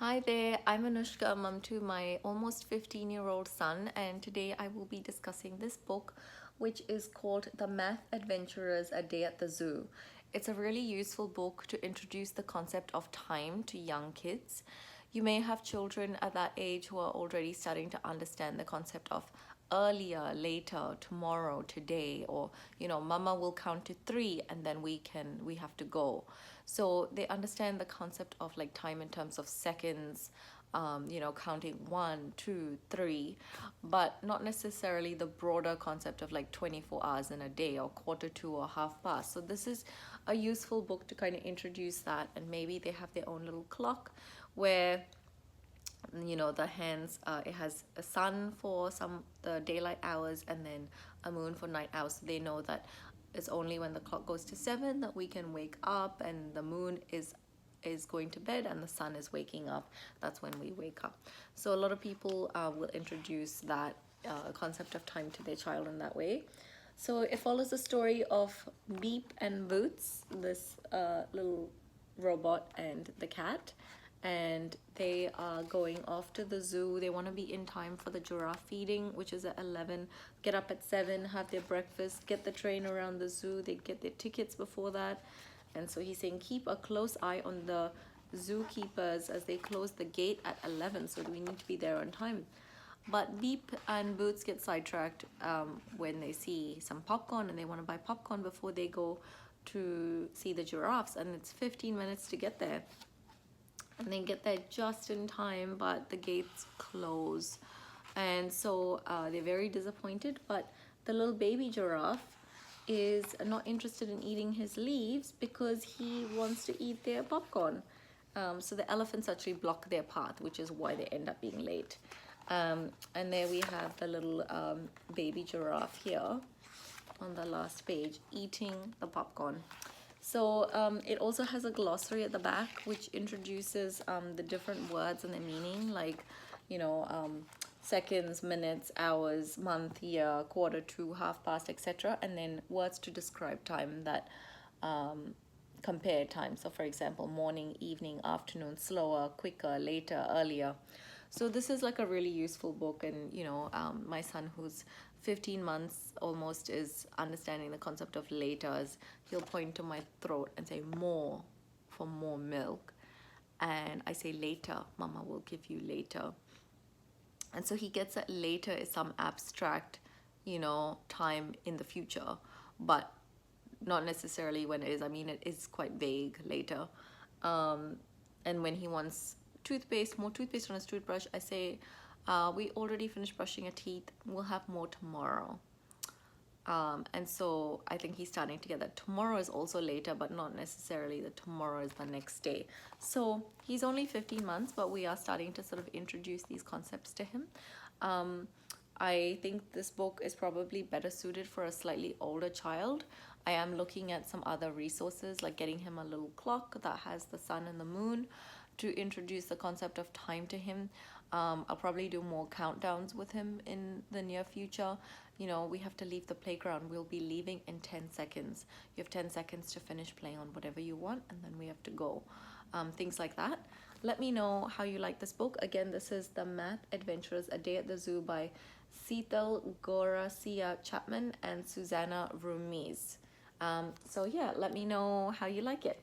Hi there, I'm Anushka, a mum to my almost 15-year-old son, and today I will be discussing this book, which is called The Math Adventurers A Day at the Zoo. It's a really useful book to introduce the concept of time to young kids. You may have children at that age who are already starting to understand the concept of earlier, later, tomorrow, today, or mama will count to three and then we have to go. So they understand the concept of like time in terms of seconds, counting one, two, three, but not necessarily the broader concept of like 24 hours in a day or quarter to or half past. So this is a useful book to kind of introduce that, and maybe they have their own little clock where the hands, it has a sun for some the daylight hours and then a moon for night hours, so they know that it's only when the clock goes to 7 that we can wake up, and the moon is going to bed and the sun is waking up. That's when we wake up. So a lot of people will introduce that concept of time to their child in that way. So it follows the story of Beep and Boots, this little robot, and the cat, and they are going off to the zoo. They want to be in time for the giraffe feeding, which is at 11. Get up at 7, have their breakfast, get the train around the zoo. They get their tickets before that. And so he's saying keep a close eye on the zookeepers as they close the gate at 11, so we need to be there on time. But Beep and Boots get sidetracked when they see some popcorn, and they want to buy popcorn before they go to see the giraffes, and it's 15 minutes to get there. And they get there just in time, but the gates close. And so they're very disappointed, but the little baby giraffe is not interested in eating his leaves because he wants to eat their popcorn. So the elephants actually block their path, which is why they end up being late. And there we have the little baby giraffe here on the last page eating the popcorn. So it also has a glossary at the back which introduces the different words and their meaning, like seconds, minutes, hours, month, year, quarter to, half past, etc. And then words to describe time that compare time. So for example, morning, evening, afternoon, slower, quicker, later, earlier. So this is like a really useful book, and my son, who's 15 months almost, is understanding the concept of later, as he'll point to my throat and say more for more milk, and I say later, mama will give you later. And so he gets that later is some abstract time in the future, but not necessarily when it is. I mean, it is quite vague later. And when he wants more toothpaste on his toothbrush, I say, we already finished brushing your teeth, we'll have more tomorrow. And so I think he's starting to get that tomorrow is also later, but not necessarily that tomorrow is the next day. So he's only 15 months, but we are starting to sort of introduce these concepts to him. I think this book is probably better suited for a slightly older child. I am looking at some other resources, like getting him a little clock that has the sun and the moon to introduce the concept of time to him. I'll probably do more countdowns with him in the near future. We have to leave the playground. We'll be leaving in 10 seconds. You have 10 seconds to finish playing on whatever you want, and then we have to go. Things like that. Let me know how you like this book. Again, this is The Math Adventurers A Day at the Zoo by Seethal Goracia Chapman and Susanna Rumiz. So yeah, let me know how you like it.